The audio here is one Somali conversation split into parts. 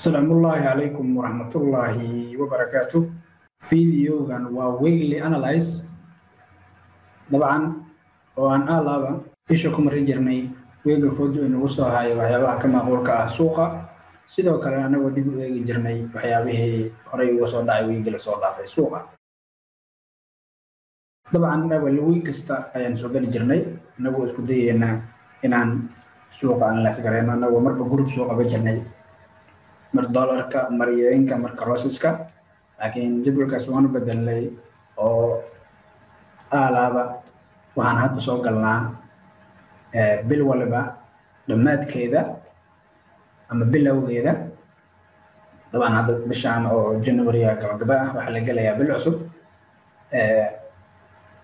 السلام الله عليكم ورحمة الله وبركاته. فيديو كان weekly analyze طبعا وأن ألعب إيشكم رجعني ويجي فيديو إنه وصل هاي وحياة كما أقول كسوقة سيدو كلا أنا ودي ويجي جرني وحياة هري وصل داي ويجي لصل في السوقة. طبعا أنا بالويك استا يعني سوق جرني نقول كذي إن سوقة أنا لا سكرنا أنا ومر بجروب سوقة بجرني مر دولار كا مر ين كا مر كروسس كا لكن جدول كسوان بدل لي أو ألعب وأنا هاد سوق لنا بالولبا لمات كذا أما باللو كذا طبعا هذا بشان أو جنوري كجباء وحلا جليا بالعصب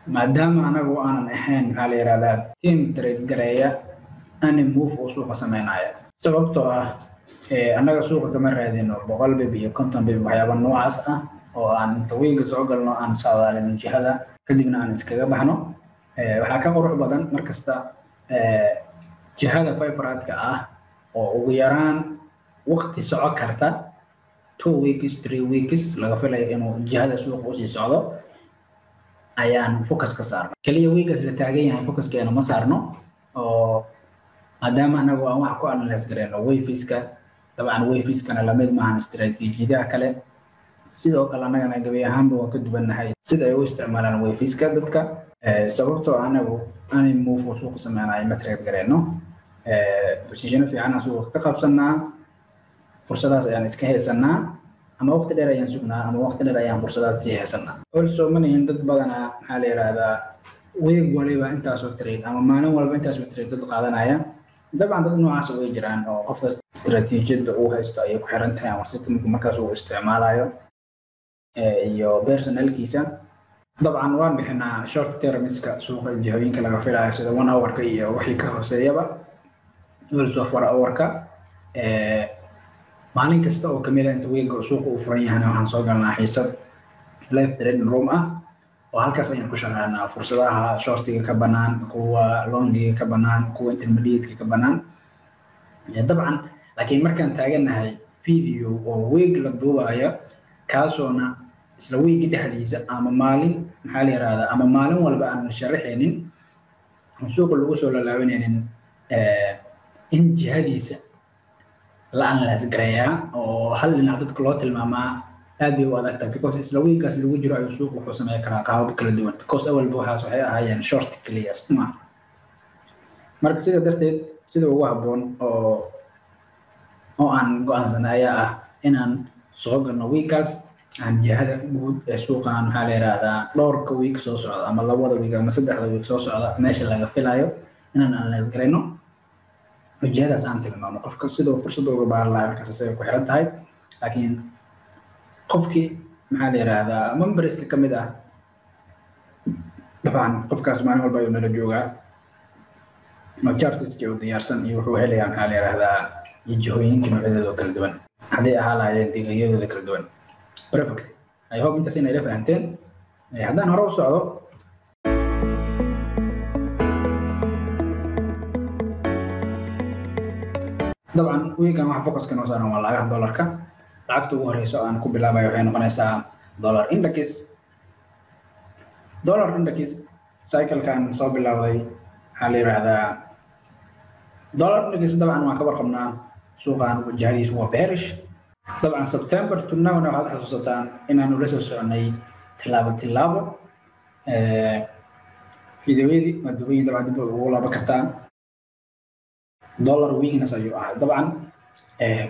ما دام أنا الحين على إرادات تيم تريد جريا أنا موف وسوق سمينايا سببته أنا سوق كمان رأينا بقلبي بيكونتم بحياة النوعس أو أن تويج زوجنا أن صار من جهة كدينا أن نسكت بحنو وحكى أروح بدن مركزتا جهة فايبرات أو ويران وقت ساعة كرتا 2 weeks 3 weeks لغفله إنه جهة سوق وسي سعودة أيان فوكس كسر كلية ويكس للتعجين يعني فوكس كأنه ما صارنو أو هذا أنا واحد كو أنا لسه ويفيسكا طبعا ويفيسكا أنا لمد مع استراتيجية ده كله سيدو كلا أنا جبيه هم وكنت بنهاي سيدا يو استعمال ويفيسكا دتك سببته أنا موف وسوق سمعنا أي متريب جرينو بس يجينا في عنا سوق تقبلنا فرصة يعني سكهي سنة أما وقت اللي رأينا سوقنا أما وقت اللي رأينا فرصة سكهي سنة also من يندد بدنا حالي هذا ويق وليبا أنت أسوي تريد أما ما نقول أنت أسوي تريد ضد قادنا طبعا ضد نوع سوي جيران أو قفز استراتيجية أو هيستوي كحرنتها أو سيستم مركز واستعمالها يو بيرسونال كيسا طبعا وان بحنا شورت تيرمسكا سوق الجهوين كلا غفلها سيدا 1 اور كي وحي كهوسيبا ولسو 4 اور كا maalin kasta oo kamid ah inta weeyga suuqa uu furan yahay waxaan soo galnaa xiisad live trading room oo halkaas ayaan ku shaqeynaa fursadaha shortiga ka banaan kuwa longiga ka banaan kuwa intermediate ka banaan dabcan laakiin markaan taaganahay video oo weeg la duubayo kaasona isla weegi dhexdiisa ama maalin maxaa la yiraahdaa ama maalin walba aan sharaxaynin suuqa lagu soo lalaabinaynin in jihadiisa la analyze gareeyaa oo hal dhinac dadka loo tilmaamaa aad bay u adagtahay because isla weekaas lagu jiro ayuu suuq wuxuu sameyn karaa qaabab kala duwan because awalba waxaas waxay ahaayeen short clears marka sida darteed sida ugu habboon oo aan go'aansanay ayaa ah inaan soo galno weekaas aan jihada guud ee suuqaan maxaa la yiraahdaa dhowrka week soo socda ama labada week ama saddexda week soo socda meesha laga filayo inaan analyze gareyno وجهاز أنت لما قفك سيدو فرصة دور بالله مركز سيد كحرت هاي لكن قفكي محل هذا منبرس كم ده طبعا قفك اسمعني والبايون الجوجا ما شرط تجيو ديارسن يروحوا هلي عن حالي هذا يجوين كانوا هذا ذكر دوان هذه حالة يدي ذكر دوان perfect I hope أنت سين عرف أنتين هذا نروح صعود طبعا ويكان waxa focus kana saaran waa lacagaha dollarka lacagtu ugu horeyso aan ku bilaabayo waxay noqonaysaa dollar index cycle kan soo bilaawday hal yiraahda dollar index dabcan waan ka warqabnaa suuqan wajahdiisu waa bearish dabcan September to now waxaad xasuusataan inaanu la soo soconay tilaabo fiidiyoodii madawiyada dabcan dib ugu laaba kartaan dollar weakness ayuu ahaa dabcan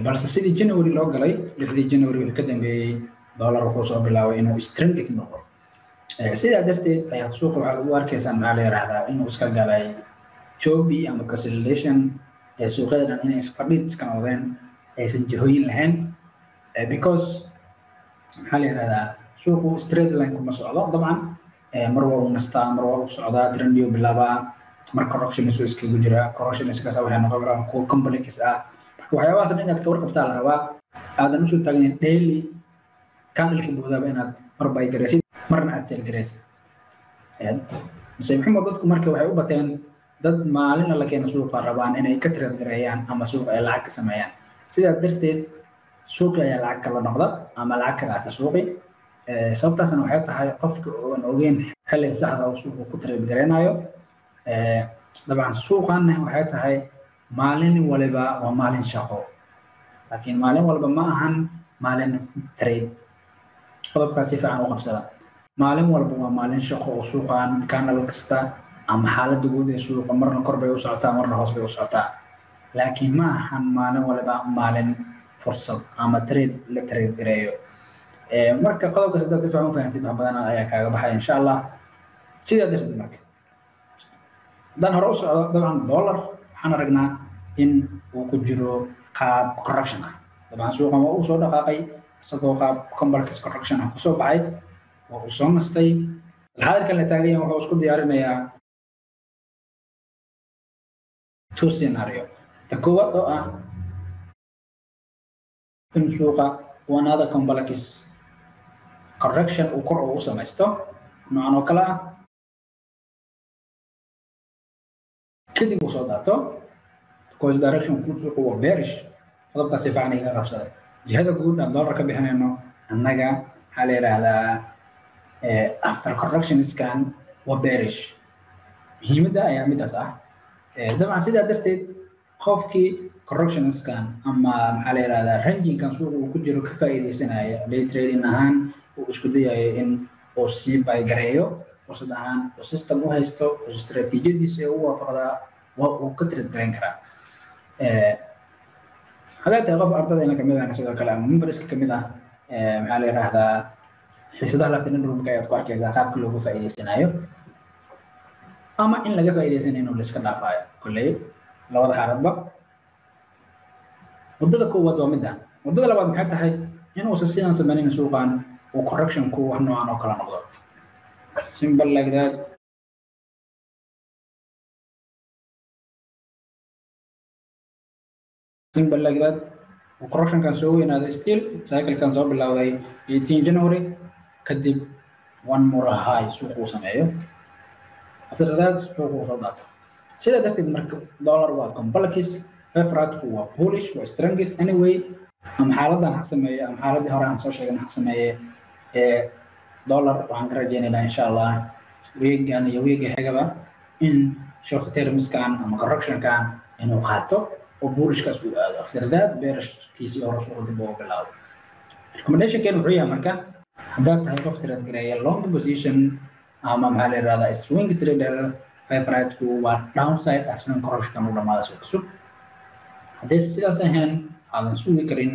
balse sidii January loo galay lixdii January ka dambeeyay dollar wuxuu soo bilaabay inuu strength noqdo sidaa darteed ayaa suuqa waxa uu arkaysan maxaa la yiraahdaa inuu iska galay jobi ama cancellation suuqadan inay isfadhiid iska noqdeen aysan jihooyin lahayn because maxaa la yiraahdaa suuqu straight line kuma socdo dabcan mar walba uu nastaa mar walba uu socdaa trend iyo bilaabaa mar correction isu iskagu jira correction iskaas waxay noqon karaan kuwa complex waxyaabahaas inaad ka warqabtaa la rabaa aadan usoo taagnayn daily candle-ka buudaaba inaad mar bay garaysid marna aad sell garaysid maxamed dadku marka waxay u bateen dad maalin la keeno suuqa rabaan inay ka trade gareeyaan ama suuqa ay lacag ka sameeyaan sidaa darteed suuqi ayaa lacag kala noqda ama lacag ka qaata suuqi sababtaasna waxay tahay qofka oon ogeyn xilliga saxda uu suuqu ku trade gareynayo dabcan suuqanna waxay tahay maalin waliba waa maalin shaqo laakiin maalin walba ma ahan maalin trade qodobkaas si fiican u qabsada maalin walba waa maalin shaqo oo suuqan kanal kasta ama xaaladda guud ee suuqa marna kor bay u socotaa marna hoos bay u socotaa laakiin ma ahan maalin waliba maalin fursad ama trade la trade gareeyo marka qodobka saddex si fiican u fahamtid wax badan ayaa kaaga baxaya insha allah sidaa darteed marka haddaan hore u socdo dabcan dollar waxaan aragnaa in uu ku jiro qaab correction ah dabcan suuqan waa uu soo dhaqaaqay isagoo qaab complex correction ah kusoo baxay waa uu soo nastay alxaadirkan la taagan yahay wuxuu isku diyaarinayaa two scenario ta koowaad oo ah in suuqa uu another complex correction uu kor ugu samaysto noocan oo kale ah kadib uu soo daato course direction ku suuqu waa bearish qodobkaasi fiican iga qabsaday jihada guud aan dollar ka bixinayno annaga waxaa la yidhaahdaa after correction scan waa bearish muhiimadda ayaa midaas ah dabcan sidaa darteed qofkii correction scan ama maxaa la yidhahdaa ranginkan suuqa uu ku jiro ka faa'iidaysanaya day trading ahaan uu isku dayayo in uu sii baygareeyo fursad ahaan oo system u haysto oo istaraatiijiyadiisa ee u waafaqdaa waa uu ka trade gareyn karaa haddaad tahay qof ardadayna kamid ahna sidoo kale ama memberska kamid ah maxaa la yidhaahdaa xiisadaha laftinan roomka ayaad ku arkaysaa qaabka loogu faa'iidaysanayo ama in laga faa'iidaysanayo inuu la iska dhaafayo kolley labada xaaladba waddada koowaad waa middan waddada labaad maxay tahay inuusan sidaan samaynayn suuqan uu correctionku wax noocan oo kala noqdo simple like that simple like that correction kan soo weynaada still cycle kan soo bilowday 18 January kadib one more high suuqu sameeyo after that suuqu soo dhaato sida darteed marka dollar waa complex favorite waa bullish waa strongest anyway am xaaladan ha sameeyo am xaaladii hore aan soo sheegay ha sameeyo dollar waxaan ka rajaynaynaa insha allah weegan iyo weega xigaba in short termskan ama correctionkan inuu qaato oo bullishkaas uu aado after that bearishkiisii hore suuqa dib ugu bilaabo recommendation kan wuxuu yahay marka haddaad tahay qof trade gareeya long position ama maxaa la yidhahdaa swing trader favorite-ku waa downside aslan correction u dhamaada suuqa cusub haddii sidaas ahayn aadan sugi karin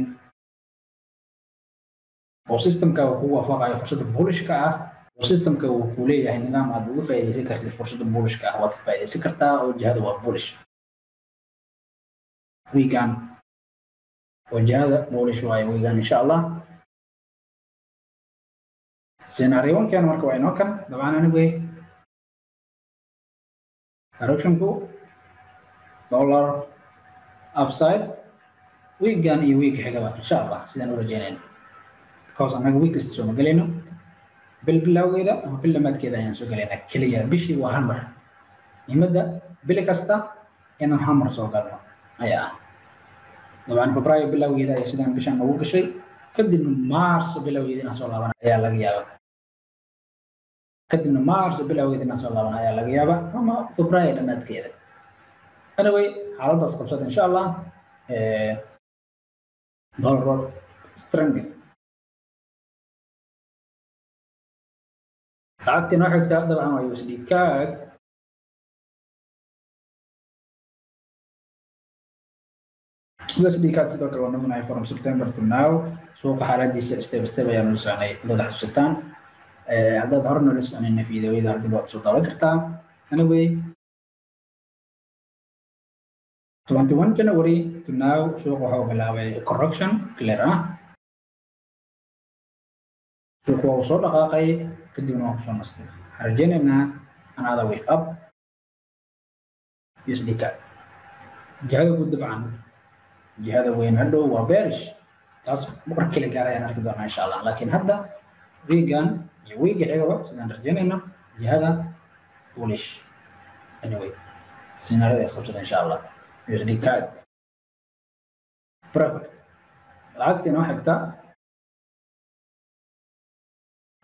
oo systemka uu ku waafaqayo fursadda bullishka ah oo systemka uu ku leeyahay nidaam aad uga faa'iidaysan kartid fursadda bullishka ah waad ka faa'iidaysan kartaa oo jihada waa bullish weegan wajahada bullish waaye weegan insha allah scenario kan marka waa inoo kan dabcan anyway correctionku dollar upside weegan iyo week xigaba insha allah sidaan u rajaynayno because anaga week kasta soo magalayno bil bilowgeeda ama bil dhamaadkeeda ayaan soo galaynaa keliya bishii waa hal mar muhiimadda bil kasta inaan hal mar soo galno ayaa dabcan febraayo bilowgeeda ayaa sidaan bishaan ugu gashay kadibna maarso bilowgeeda inaan soo laaban ayaa laga yaabaa kadibna maarso bilowgeeda inaan soo laaban ayaa laga yaabaa ama febraayo dhamaadkeeda anyway xaaladaas qabsada insha allah dollar strength lacagtii noo xigta dabcan waa USD CAD USD CAD sidoo kale waa nominahay from September to now suuqa xaaladiisa step ayaan la soconay dad xasuutaan haddaad hore noola soconayna fiidiyoyada hadda waad soo daawan kartaa anyway 21 January to now suuqa waxaa bilaabay correction clear ah suuqa waa soo dhaqaaqay kadibna waa kusoo nastay waxaan rajaynaynaa another wave up USD CAD jihada guud dabcan jihada weyn hadhow waa bearish taas markii la gaaray ayaan arki doonaa insha allah laakiin hadda weegan iyo weega xigaba sidaan rajaynayno jihada bullish anyway scenario is qabsada insha allah USD CAD perfect lacagtina waxay xigta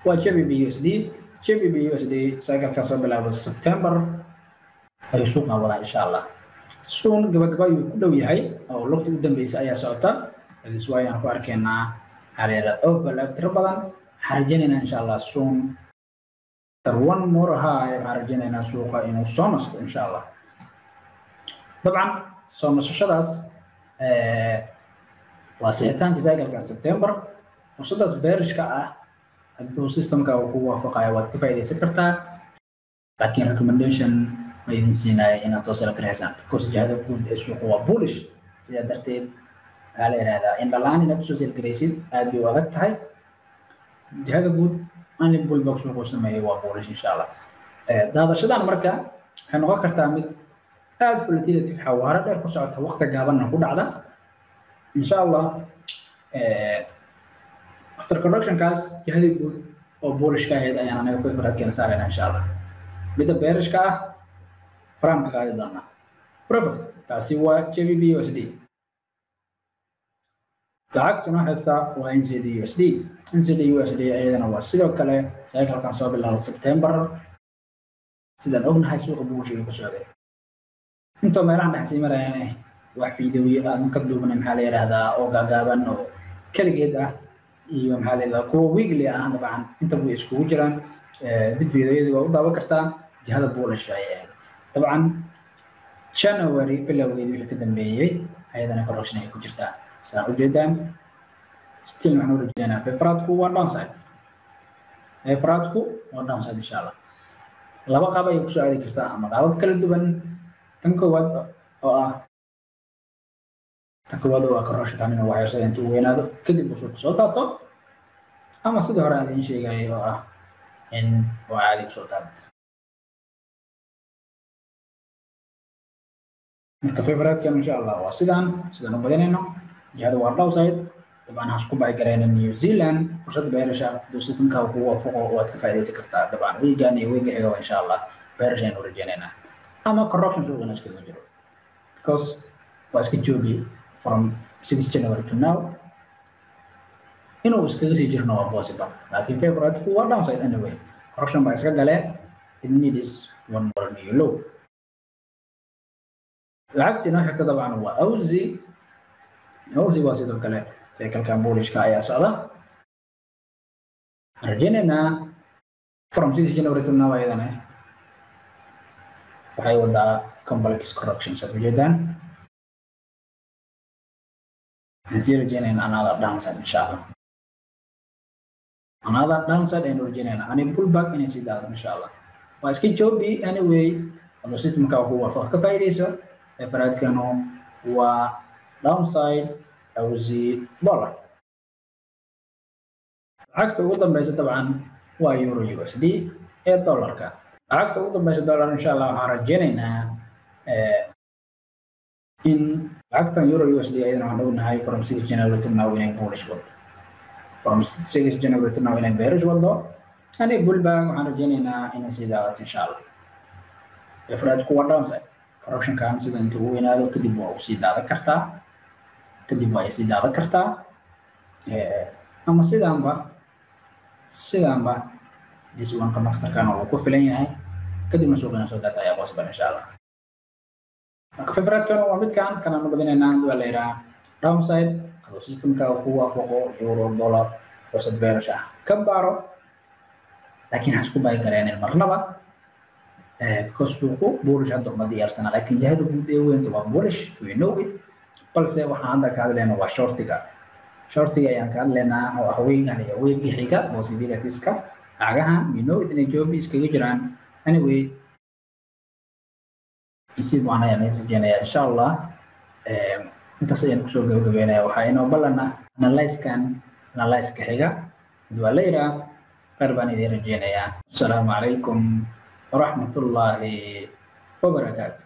waa JPB/USD. JPB/USD cycle-ka soo bilaabo September ayuu suuqa wadaa insha Allah. Soon gabagaba ayuu ku dhow yahay oo lugta u dambeysay ayaa socota. This way aan ku arkaynaa xariirad overlap tiro badan. Xarjinayna insha Allah soon one more high xarjinayna suuqa inuu soo nasto insha Allah. طبعا soo nasashadaas waa sicitaanka cycle-ka September. fursadaas bearishka ah hadduu systemka uu ku waafaqayo waad ka faa'iidaysan kartaa, laakiin recommendation ma idin siinaya inaad soo sala karaysaan because jihada guud ee suuqa waa bullish. sidaa darteed waxaa la yidhahdaa in dhalaan inaad kusoo selgaraysid aad bay u adag tahay. jihada guud ani bullbox wuxuu sameeyey waa bullish insha Allah. daadashadan marka waxay noqon kartaa mid aad volatility xawaare dheer ku socota waqti gaabanna ku dhacda insha Allah. after correction kaas jihada guud oo bullish ka ahayd ayaan anaga favorite keena saarayna insha Allah. midda bearish ka ah فرامك قاعد ضمنا perfect taasi waa JPB/USD. lacagtuna xigta waa NZD/USD. NZD/USD ayadana waa sidoo kale cycle-kan soo bilaabo September sidaan ognahay suuqa bullish-ka ku socday. intoo meelahan dhex sii marayaan wax fiidiyoyo aan ka duubnay maxaa la yidhaahdaa oo gaagaaban oo keligeed ah iyo maxaa la yidhahdaa kuwa weekly ah dabcan inta way iskugu jiraan. dib fiidiyoyada waa u daawan kartaa jihada bullish ayay طبعا January bilowgeedii wixii ka dambeeyay ayadana correction ay ku jirtaa. saa u jeedaan still waxaan u rajeynaa February-ku waa downside. February-ku waa downside insha Allah. laba qaab ay ku soo aadi kartaa ama qaabab kala duwan. tan koowaad waa correction inuu waxyarsan intuu weynaado kadib uu soo taabto, ama sida hore aan idin sheegay oo ah in uu caadi kusoo taabto. marka February-kan insha Allah waa sidaan u badanayno. jihada waa downside. dabcan ha isku bacgarayna New Zealand fursad beerasha hadduu systemka ku waafaqo waad ka faa'iidaysan kartaa. dabcan weegan iyo weega xiga insha Allah beerasha aynu rajaynaynaa ama correction suuqana iskaga jiro because waa iska joogi from 6 January to now. inuu iskaga sii jirno waa possible, laakiin February-ku waa downside anyway. correction baa iska galee. it needs one more new low. lacagtina xigta dabcan waa Aussie. waa sidoo kale cycle-kan bullish-ka ayaa socda. rajaynayna from 6 January to now ayadana waxay wadaa complex correction. saa ujeedaan waxaan rajaynayna another downside insha Allah. another downside aynu rajaynayna ani pullback inay sii daado insha Allah. waa iska joogi anyway hadduu systemka ku waafaqo ka faa'iidayso. February-kanu waa downside Aussie dollar. lacagta ugu dambeysa dabcan waa Euro/USD ee dollarka. lacagta ugu dambeysa dollar insha Allah waxaan rajaynaynaa in lacagtan Euro/USD ayadana waxaan ognahay from 6 January to now inay bullish wado. from 6 January to now inay bearish wado. ani pullback waxaan rajaynaynaa inay sii daadato insha Allah. February-ku waa downside. correction-kan sida intuu u weynaado kadib waa sii daadan kartaa. ama sidaanba this one connector-kan oo ku filan yahay kadibna suuqina soo daata ayaa possible insha Allah. marka February-kan waa midkan kanaan badinaynaa waa la yidhaha downside. hadduu systemka ku waafaqo euro dollar fursad bearish ah ka baaro, laakiin ha isku bacgaraynin marnaba because suuqu bullish hadda uma diyaarsana, laakiin jihada guud ee weynta waa bullish we know it. balse waxaan hadda ka hadlaynaa waa shortiga ayaan ka hadlaynaa oo ah weegan iyo weegi xiga possibilities-ka lacagahan we know it inay joobi iskaga jiraan. anyway si baan ayaan rajaynayaa insha Allah. intaas ayaan kusoo gabagabeynaya. waxaa inoo balana analyse-ka xiga hadii waa la yidhaha qaar baan idin rajaynayaa. assalaamu calaykum ورحمة الله وبركاته.